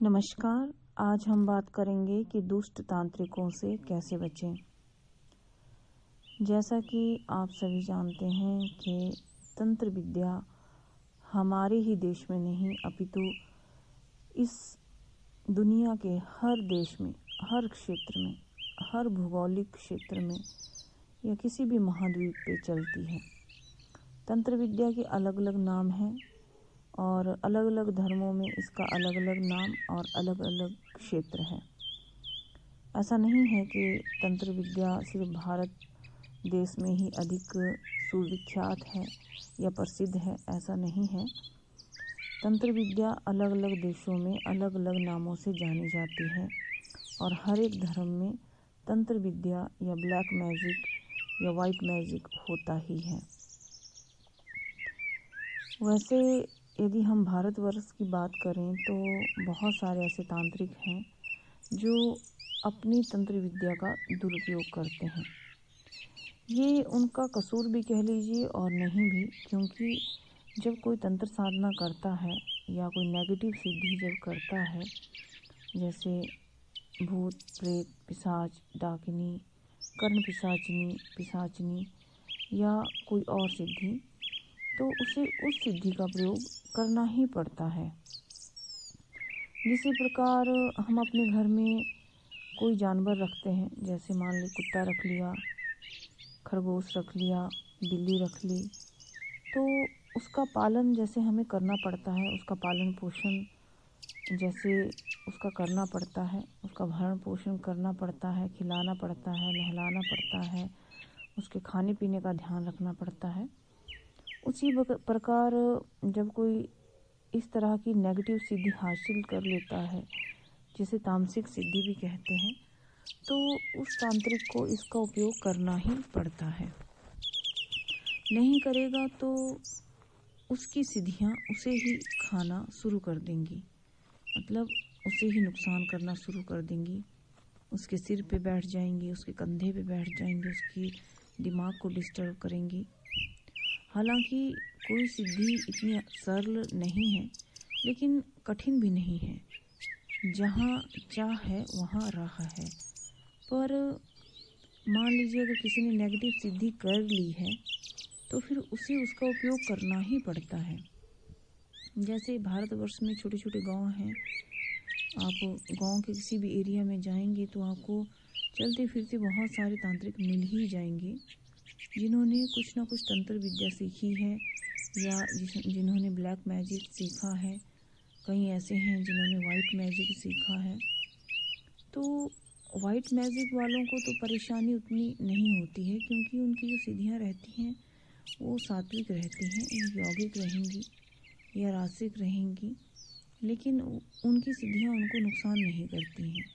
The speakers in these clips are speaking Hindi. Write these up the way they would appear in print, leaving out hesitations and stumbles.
नमस्कार। आज हम बात करेंगे कि दुष्ट तांत्रिकों से कैसे बचें। जैसा कि आप सभी जानते हैं कि तंत्र विद्या हमारे ही देश में नहीं अपितु इस दुनिया के हर देश में, हर क्षेत्र में, हर भौगोलिक क्षेत्र में या किसी भी महाद्वीप पे चलती है। तंत्र विद्या के अलग अलग नाम हैं और अलग अलग धर्मों में इसका अलग अलग नाम और अलग अलग क्षेत्र है। ऐसा नहीं है कि तंत्र विद्या सिर्फ भारत देश में ही अधिक सुविख्यात है या प्रसिद्ध है, ऐसा नहीं है। तंत्र विद्या अलग अलग देशों में अलग अलग नामों से जानी जाती है और हर एक धर्म में तंत्र विद्या या ब्लैक मैजिक या वाइट मैजिक होता ही है। वैसे यदि हम भारतवर्ष की बात करें तो बहुत सारे ऐसे तांत्रिक हैं जो अपनी तंत्र विद्या का दुरुपयोग करते हैं। ये उनका कसूर भी कह लीजिए और नहीं भी, क्योंकि जब कोई तंत्र साधना करता है या कोई नेगेटिव सिद्धि जब करता है, जैसे भूत प्रेत पिशाच डाकिनी कर्ण पिशाचनी या कोई और सिद्धि, तो उसे उस सिद्धि का प्रयोग करना ही पड़ता है। जिसी प्रकार हम अपने घर में कोई जानवर रखते हैं, जैसे मान ली कुत्ता रख लिया, खरगोश रख लिया, बिल्ली रख ली, तो उसका पालन जैसे हमें करना पड़ता है, उसका पालन पोषण जैसे उसका करना पड़ता है, उसका भरण पोषण करना पड़ता है, खिलाना पड़ता है, नहलाना पड़ता है, उसके खाने पीने का ध्यान रखना पड़ता है। उसी प्रकार जब कोई इस तरह की नेगेटिव सिद्धि हासिल कर लेता है, जिसे तामसिक सिद्धि भी कहते हैं, तो उस तांत्रिक को इसका उपयोग करना ही पड़ता है। नहीं करेगा तो उसकी सिद्धियां उसे ही खाना शुरू कर देंगी, मतलब उसे ही नुकसान करना शुरू कर देंगी। उसके सिर पे बैठ जाएंगी, उसके कंधे पे बैठ जाएंगी, उसकी दिमाग को डिस्टर्ब करेंगी। हालांकि कोई सिद्धि इतनी सरल नहीं है, लेकिन कठिन भी नहीं है। जहाँ चाह है वहाँ राह है। पर मान लीजिए अगर किसी ने नेगेटिव सिद्धि कर ली है तो फिर उसे उसका उपयोग करना ही पड़ता है। जैसे भारतवर्ष में छोटे छोटे गांव हैं, आप गांव के किसी भी एरिया में जाएंगे तो आपको चलते फिरते बहुत सारे तांत्रिक मिल ही जाएंगे, जिन्होंने कुछ ना कुछ तंत्र विद्या सीखी है या जिन्होंने ब्लैक मैजिक सीखा है। कई ऐसे हैं जिन्होंने वाइट मैजिक सीखा है। तो वाइट मैजिक वालों को तो परेशानी उतनी नहीं होती है, क्योंकि उनकी जो सिद्धियां रहती हैं वो सात्विक रहती हैं, यौगिक रहेंगी या रासिक रहेंगी, लेकिन उनकी सिद्धियां उनको नुकसान नहीं करती हैं।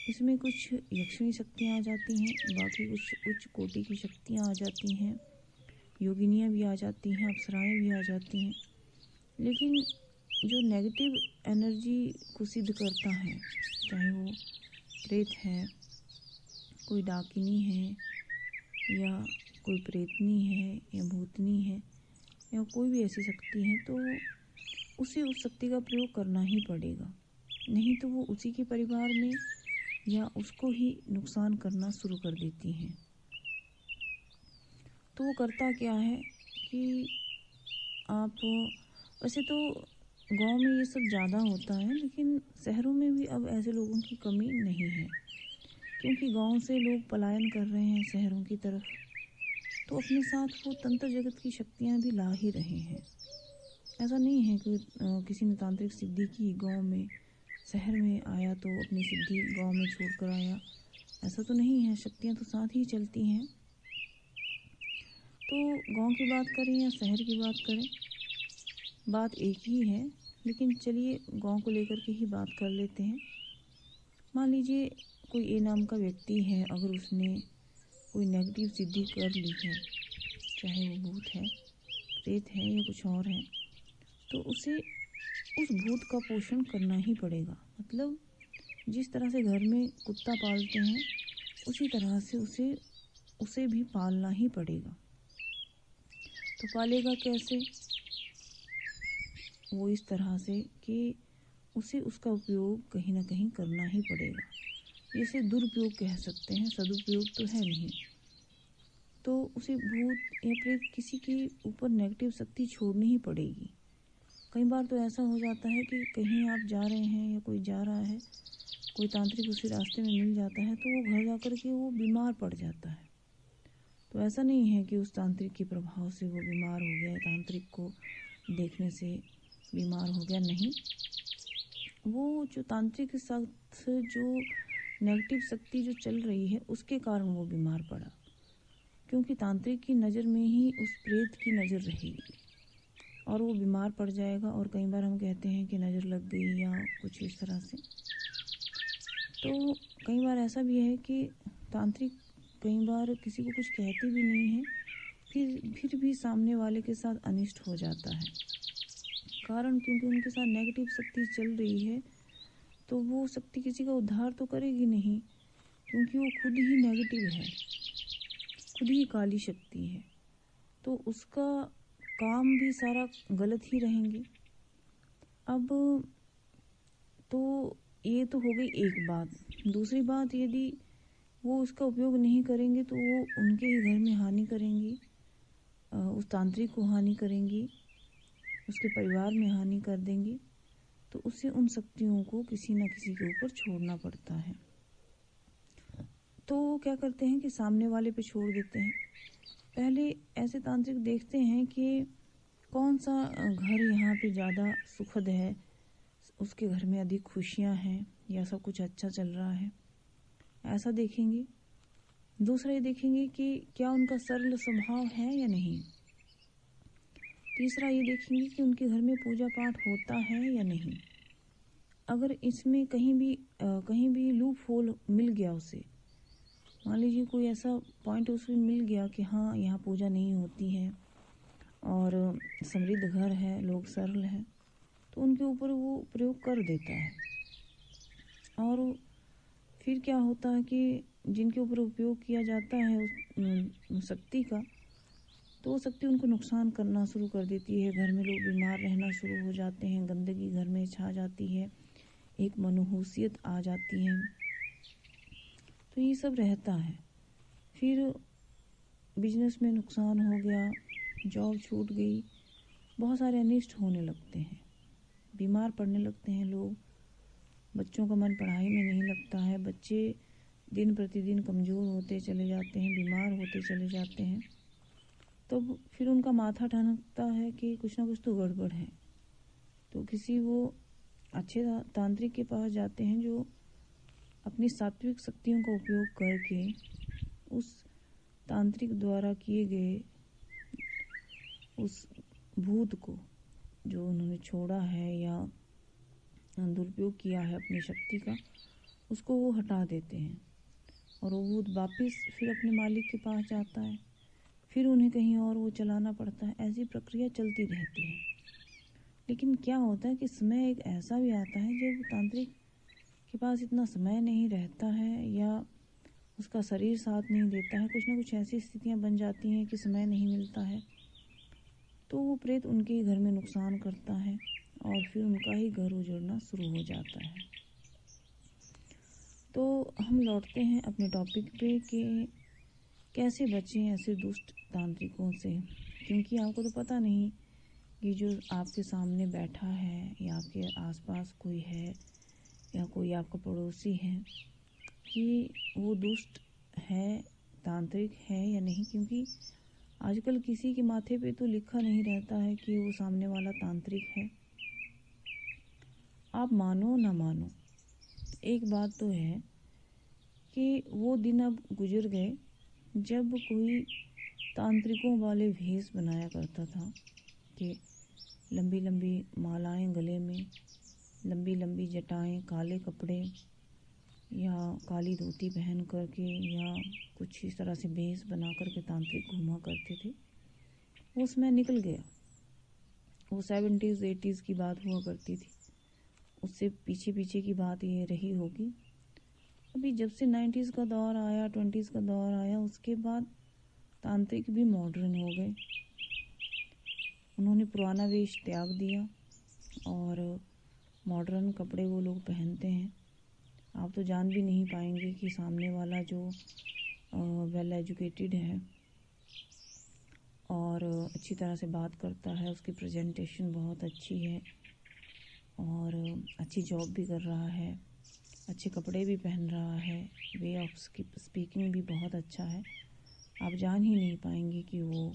इसमें कुछ यक्षिणी शक्तियाँ आ जाती हैं, बाकी कुछ उच्च कोटि की शक्तियाँ आ जाती हैं, योगिनियाँ भी आ जाती हैं, अप्सराएं भी आ जाती हैं। लेकिन जो नेगेटिव एनर्जी को सिद्ध करता है, चाहे वो प्रेत है, कोई डाकिनी है या कोई प्रेतनी है या भूतनी है या कोई भी ऐसी शक्ति है, तो उसे उस शक्ति का प्रयोग करना ही पड़ेगा। नहीं तो वो उसी के परिवार में या उसको ही नुकसान करना शुरू कर देती हैं। तो वो करता क्या है कि आप वैसे तो गांव में ये सब ज़्यादा होता है, लेकिन शहरों में भी अब ऐसे लोगों की कमी नहीं है, क्योंकि गांव से लोग पलायन कर रहे हैं शहरों की तरफ, तो अपने साथ वो तंत्र जगत की शक्तियाँ भी ला ही रहे हैं। ऐसा नहीं है कि किसी ने तांत्रिक सिद्धि की गाँव में, शहर में आया तो अपनी सिद्धि गांव में छोड़ कर आया, ऐसा तो नहीं है। शक्तियाँ तो साथ ही चलती हैं। तो गांव की बात करें या शहर की बात करें, बात एक ही है, लेकिन चलिए गांव को लेकर के ही बात कर लेते हैं। मान लीजिए कोई ए नाम का व्यक्ति है, अगर उसने कोई नेगेटिव सिद्धि कर ली है, चाहे वो भूत है, प्रेत है या कुछ और है, तो उसे उस भूत का पोषण करना ही पड़ेगा। मतलब जिस तरह से घर में कुत्ता पालते हैं, उसी तरह से उसे भी पालना ही पड़ेगा। तो पालेगा कैसे? वो इस तरह से कि उसे उसका उपयोग कहीं ना कहीं करना ही पड़ेगा। जैसे दुरुपयोग कह सकते हैं, सदुपयोग तो है नहीं। तो उसे भूत या प्रेत किसी के ऊपर नेगेटिव शक्ति छोड़नी ही पड़ेगी। कई बार तो ऐसा हो जाता है कि कहीं आप जा रहे हैं या कोई जा रहा है, कोई तांत्रिक उसी रास्ते में मिल जाता है तो वो घर जा कर के वो बीमार पड़ जाता है। तो ऐसा नहीं है कि उस तांत्रिक के प्रभाव से वो बीमार हो गया, तांत्रिक को देखने से बीमार हो गया, नहीं। वो जो तांत्रिक के साथ जो नेगेटिव शक्ति जो चल रही है उसके कारण वो बीमार पड़ा, क्योंकि तांत्रिक की नज़र में ही उस प्रेत की नज़र रहेगी और वो बीमार पड़ जाएगा। और कई बार हम कहते हैं कि नज़र लग गई या कुछ इस तरह से। तो कई बार ऐसा भी है कि तांत्रिक कई बार किसी को कुछ कहते भी नहीं है, फिर भी सामने वाले के साथ अनिष्ट हो जाता है। कारण क्योंकि उनके साथ नेगेटिव शक्ति चल रही है, तो वो शक्ति किसी का उद्धार तो करेगी नहीं, क्योंकि वो खुद ही नेगेटिव है, खुद ही काली शक्ति है। तो उसका काम भी सारा गलत ही रहेंगे। अब तो ये तो हो गई एक बात। दूसरी बात, यदि वो उसका उपयोग नहीं करेंगे तो वो उनके ही घर में हानि करेंगी, उस तांत्रिक को हानि करेंगी, उसके परिवार में हानि कर देंगी। तो उससे उन शक्तियों को किसी न किसी के ऊपर छोड़ना पड़ता है। तो क्या करते हैं कि सामने वाले पे छोड़ देते हैं। पहले ऐसे तांत्रिक देखते हैं कि कौन सा घर यहाँ पे ज़्यादा सुखद है, उसके घर में अधिक खुशियाँ हैं या सब कुछ अच्छा चल रहा है, ऐसा देखेंगे। दूसरा ये देखेंगे कि क्या उनका सरल स्वभाव है या नहीं। तीसरा ये देखेंगे कि उनके घर में पूजा पाठ होता है या नहीं। अगर इसमें कहीं भी लूप होल मिल गया उसे, मान लीजिए कोई ऐसा पॉइंट उसमें मिल गया कि हाँ यहाँ पूजा नहीं होती है और समृद्ध घर है, लोग सरल हैं, तो उनके ऊपर वो प्रयोग कर देता है। और फिर क्या होता है कि जिनके ऊपर उपयोग किया जाता है उस शक्ति का, तो वो शक्ति उनको नुकसान करना शुरू कर देती है। घर में लोग बीमार रहना शुरू हो जाते हैं, गंदगी घर में छा जाती है, एक मनहूसियत आ जाती है। तो ये सब रहता है। फिर बिजनेस में नुकसान हो गया, जॉब छूट गई, बहुत सारे अनिष्ट होने लगते हैं, बीमार पड़ने लगते हैं लोग। बच्चों का मन पढ़ाई में नहीं लगता है, बच्चे दिन प्रतिदिन कमज़ोर होते चले जाते हैं, बीमार होते चले जाते हैं। तो फिर उनका माथा ठनकता है कि कुछ ना कुछ तो गड़बड़ है। तो किसी वो अच्छे तांत्रिक के पास जाते हैं जो अपनी सात्विक शक्तियों का उपयोग करके उस तांत्रिक द्वारा किए गए उस भूत को जो उन्होंने छोड़ा है या दुरुपयोग किया है अपनी शक्ति का, उसको वो हटा देते हैं और वो भूत वापस फिर अपने मालिक के पास जाता है। फिर उन्हें कहीं और वो चलाना पड़ता है। ऐसी प्रक्रिया चलती रहती है। लेकिन क्या होता है कि समय एक ऐसा भी आता है जब तांत्रिक के पास इतना समय नहीं रहता है या उसका शरीर साथ नहीं देता है, कुछ ना कुछ ऐसी स्थितियां बन जाती हैं कि समय नहीं मिलता है, तो वो प्रेत उनके ही घर में नुकसान करता है और फिर उनका ही घर उजड़ना शुरू हो जाता है। तो हम लौटते हैं अपने टॉपिक पे कि कैसे बचें ऐसे दुष्ट तांत्रिकों से, क्योंकि आपको तो पता नहीं कि जो आपके सामने बैठा है या आपके आसपास कोई है या कोई आपका पड़ोसी है कि वो दुष्ट है, तांत्रिक है या नहीं। क्योंकि आजकल किसी के माथे पे तो लिखा नहीं रहता है कि वो सामने वाला तांत्रिक है। आप मानो ना मानो, एक बात तो है कि वो दिन अब गुजर गए जब कोई तांत्रिकों वाले भेष बनाया करता था कि लंबी लंबी मालाएं गले में, लंबी लंबी जटाएं, काले कपड़े या काली धोती पहन करके या कुछ इस तरह से भेष बना करके तांत्रिक घूमा करते थे। वो समय निकल गया। वो 70s 80s की बात हुआ करती थी, उससे पीछे पीछे की बात ये रही होगी। अभी जब से 90s का दौर आया, 20s का दौर आया, उसके बाद तांत्रिक भी मॉडर्न हो गए। उन्होंने पुराना वेश त्याग दिया और मॉडर्न कपड़े वो लोग पहनते हैं। आप तो जान भी नहीं पाएंगे कि सामने वाला जो वेल एजुकेटेड है और अच्छी तरह से बात करता है, उसकी प्रेजेंटेशन बहुत अच्छी है और अच्छी जॉब भी कर रहा है, अच्छे कपड़े भी पहन रहा है, वे ऑफ स्पीकिंग भी बहुत अच्छा है, आप जान ही नहीं पाएंगे कि वो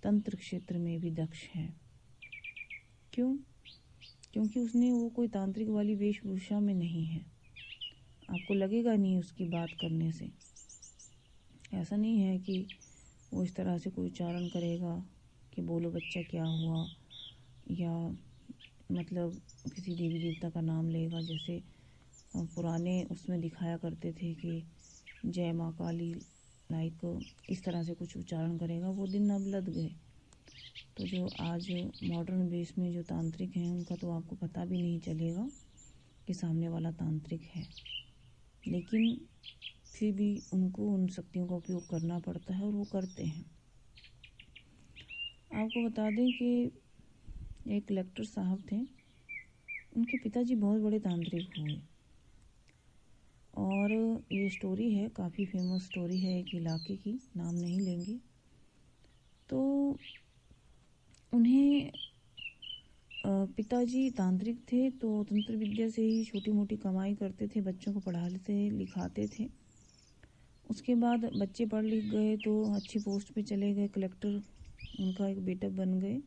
तंत्र क्षेत्र में भी दक्ष है। क्यों? क्योंकि उसने वो कोई तांत्रिक वाली वेशभूषा में नहीं है। आपको लगेगा नहीं उसकी बात करने से। ऐसा नहीं है कि वो इस तरह से कोई उच्चारण करेगा कि बोलो बच्चा क्या हुआ, या मतलब किसी देवी देवता का नाम लेगा, जैसे पुराने उसमें दिखाया करते थे कि जय माँ काली, लाइक इस तरह से कुछ उच्चारण करेगा। वो दिन अब लद गए। तो जो आज मॉडर्न बेस में जो तांत्रिक हैं उनका तो आपको पता भी नहीं चलेगा कि सामने वाला तांत्रिक है, लेकिन फिर भी उनको उन शक्तियों का उपयोग करना पड़ता है और वो करते हैं। आपको बता दें कि एक कलेक्टर साहब थे, उनके पिताजी बहुत बड़े तांत्रिक हुए और ये स्टोरी है, काफ़ी फेमस स्टोरी है एक इलाके की, नाम नहीं लेंगे। तो उन्हें पिताजी तांत्रिक थे तो तंत्र विद्या से ही छोटी मोटी कमाई करते थे, बच्चों को पढ़ाते लिखाते थे। उसके बाद बच्चे पढ़ लिख गए तो अच्छी पोस्ट पे चले गए, कलेक्टर उनका एक बेटा बन गए।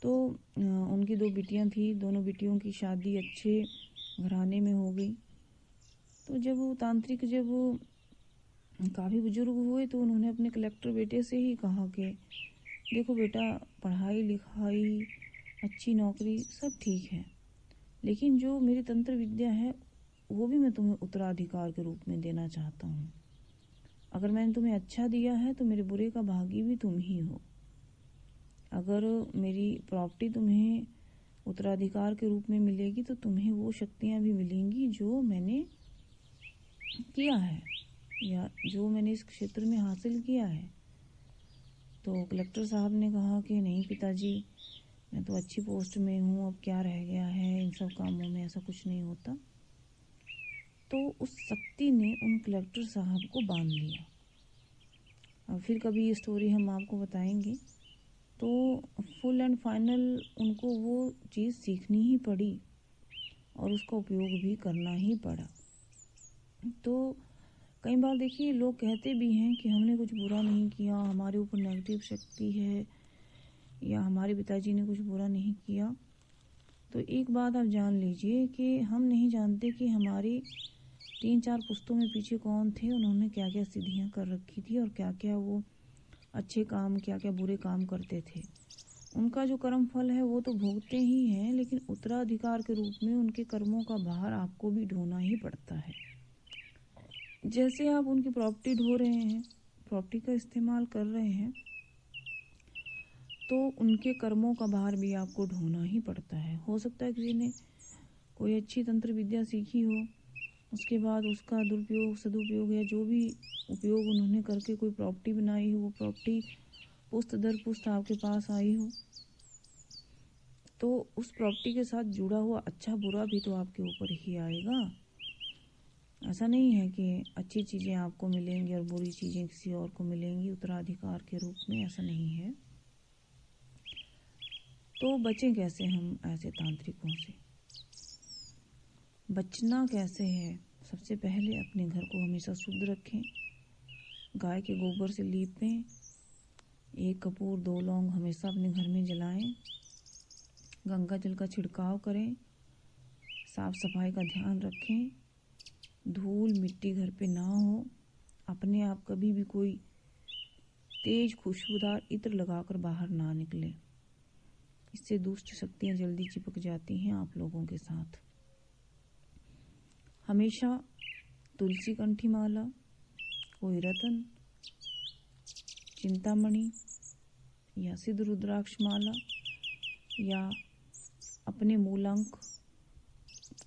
तो उनकी 2 बिटियां थी, दोनों बिटियों की शादी अच्छे घराने में हो गई। तो जब वो तांत्रिक जब काफ़ी बुजुर्ग हुए तो उन्होंने अपने कलेक्टर बेटे से ही कहा कि देखो बेटा, पढ़ाई लिखाई अच्छी नौकरी सब ठीक है, लेकिन जो मेरी तंत्र विद्या है वो भी मैं तुम्हें उत्तराधिकार के रूप में देना चाहता हूँ। अगर मैंने तुम्हें अच्छा दिया है तो मेरे बुरे का भागी भी तुम ही हो। अगर मेरी प्रॉपर्टी तुम्हें उत्तराधिकार के रूप में मिलेगी तो तुम्हें वो शक्तियाँ भी मिलेंगी जो मैंने किया है या जो मैंने इस क्षेत्र में हासिल किया है। तो कलेक्टर साहब ने कहा कि नहीं पिताजी, मैं तो अच्छी पोस्ट में हूँ, अब क्या रह गया है, इन सब कामों में ऐसा कुछ नहीं होता। तो उस शक्ति ने उन कलेक्टर साहब को बांध लिया। अब फिर कभी ये स्टोरी हम आपको बताएंगे। तो फुल एंड फाइनल उनको वो चीज़ सीखनी ही पड़ी और उसका उपयोग भी करना ही पड़ा। तो कई बार देखिए लोग कहते भी हैं कि हमने कुछ बुरा नहीं किया, हमारे ऊपर नेगेटिव शक्ति है, या हमारे पिताजी ने कुछ बुरा नहीं किया। तो एक बात आप जान लीजिए कि हम नहीं जानते कि हमारी 3-4 पुश्तों में पीछे कौन थे, उन्होंने क्या क्या सिद्धियां कर रखी थी और क्या क्या वो अच्छे काम, क्या क्या बुरे काम करते थे। उनका जो कर्म फल है वो तो भोगते ही हैं, लेकिन उत्तराधिकार के रूप में उनके कर्मों का भार आपको भी ढोना ही पड़ता है। जैसे आप उनकी प्रॉपर्टी ढो रहे हैं, प्रॉपर्टी का इस्तेमाल कर रहे हैं, तो उनके कर्मों का भार भी आपको ढोना ही पड़ता है। हो सकता है किसी ने कोई अच्छी तंत्र विद्या सीखी हो, उसके बाद उसका दुरुपयोग सदुपयोग या जो भी उपयोग उन्होंने करके कोई प्रॉपर्टी बनाई हो, वो प्रॉपर्टी पुश्त दर पुश्त आपके पास आई हो, तो उस प्रॉपर्टी के साथ जुड़ा हुआ अच्छा बुरा भी तो आपके ऊपर ही आएगा। ऐसा नहीं है कि अच्छी चीज़ें आपको मिलेंगी और बुरी चीज़ें किसी और को मिलेंगी उत्तराधिकार के रूप में, ऐसा नहीं है। तो बचें कैसे हम ऐसे तांत्रिकों से? बचना कैसे है? सबसे पहले अपने घर को हमेशा शुद्ध रखें, गाय के गोबर से लीपें, 1 कपूर 2 लौंग हमेशा अपने घर में जलाएं, गंगा जल का छिड़काव करें, साफ सफाई का ध्यान रखें, धूल मिट्टी घर पे ना हो, अपने आप कभी भी कोई तेज खुशबूदार इत्र लगाकर बाहर ना निकले। इससे दुष्ट शक्तियाँ जल्दी चिपक जाती हैं आप लोगों के साथ। हमेशा तुलसी कंठी माला, कोई रतन, चिंतामणि या सिद्ध रुद्राक्ष माला, या अपने मूलांक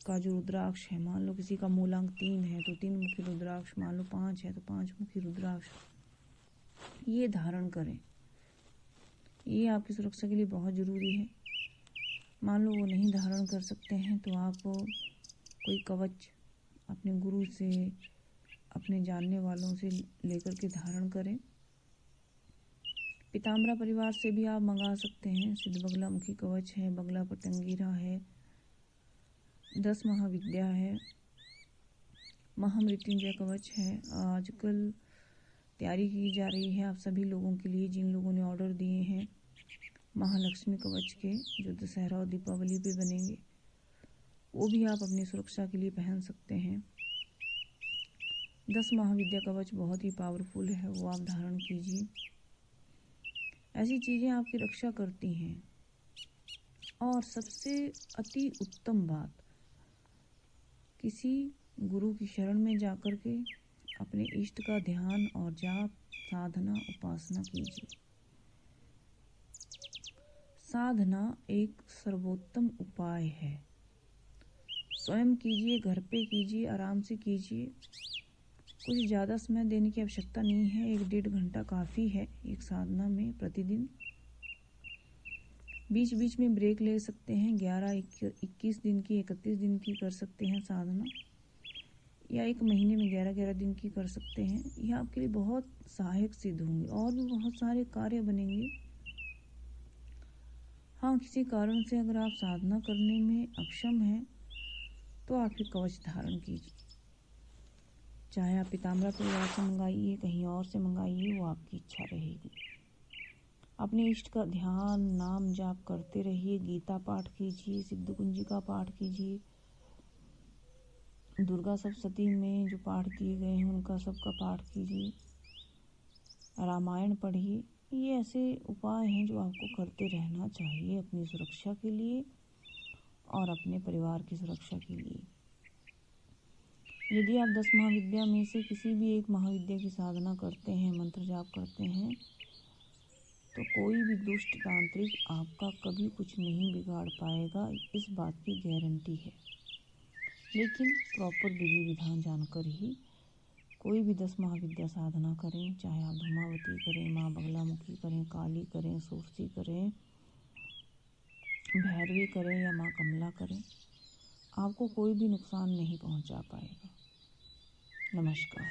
का जो रुद्राक्ष है, मान लो किसी का मूलांक 3 है तो 3 मुखी रुद्राक्ष, मान लो 5 है तो 5 मुखी रुद्राक्ष, ये धारण करें। ये आपकी सुरक्षा के लिए बहुत ज़रूरी है। मान लो वो नहीं धारण कर सकते हैं तो आप कोई कवच अपने गुरु से, अपने जानने वालों से लेकर के धारण करें। पीताम्बरा परिवार से भी आप मंगा सकते हैं। सिद्ध बगला मुखी कवच है, बगला पतंगीरा है, 10 महाविद्या है, महामृत्युंजय कवच है। आजकल तैयारी की जा रही है आप सभी लोगों के लिए जिन लोगों ने ऑर्डर दिए हैं महालक्ष्मी कवच के, जो दशहरा और दीपावली पे बनेंगे, वो भी आप अपनी सुरक्षा के लिए पहन सकते हैं। 10 महाविद्या कवच बहुत ही पावरफुल है, वो आप धारण कीजिए। ऐसी चीज़ें आपकी रक्षा करती हैं। और सबसे अति उत्तम बात, किसी गुरु की शरण में जाकर के अपने इष्ट का ध्यान और जाप, साधना, उपासना कीजिए। साधना एक सर्वोत्तम उपाय है। स्वयं कीजिए, घर पे कीजिए, आराम से कीजिए। कुछ ज़्यादा समय देने की आवश्यकता नहीं है, 1-1.5 घंटा काफ़ी है एक साधना में प्रतिदिन। बीच बीच में ब्रेक ले सकते हैं। 11-21 दिन की, 31 दिन की कर सकते हैं साधना, या एक महीने में 11-11 दिन की कर सकते हैं। यह आपके लिए बहुत सहायक सिद्ध होंगे और भी बहुत सारे कार्य बनेंगे। हाँ, किसी कारण से अगर आप साधना करने में अक्षम हैं तो आप फिर कवच धारण कीजिए। चाहे आप पीताम्बरा परिवार से मंगाइए, कहीं और से मंगाइए, वो आपकी इच्छा रहेगी। अपने इष्ट का ध्यान, नाम जाप करते रहिए। गीता पाठ कीजिए, सिद्ध कुंजिका पाठ कीजिए, दुर्गा सप्तशती में जो पाठ किए गए हैं उनका सबका पाठ कीजिए, रामायण पढ़िए। ये ऐसे उपाय हैं जो आपको करते रहना चाहिए अपनी सुरक्षा के लिए और अपने परिवार की सुरक्षा के लिए। यदि आप 10 महाविद्या में से किसी भी एक महाविद्या की साधना करते हैं, मंत्र जाप करते हैं, तो कोई भी दुष्ट तांत्रिक आपका कभी कुछ नहीं बिगाड़ पाएगा, इस बात की गारंटी है। लेकिन प्रॉपर विधि विधान जानकर ही कोई भी 10 महाविद्या साधना करें। चाहे आप धूमावती करें, माँ बगलामुखी करें, काली करें, सोरसी करें, भैरवी करें या माँ कमला करें, आपको कोई भी नुकसान नहीं पहुंचा पाएगा। नमस्कार।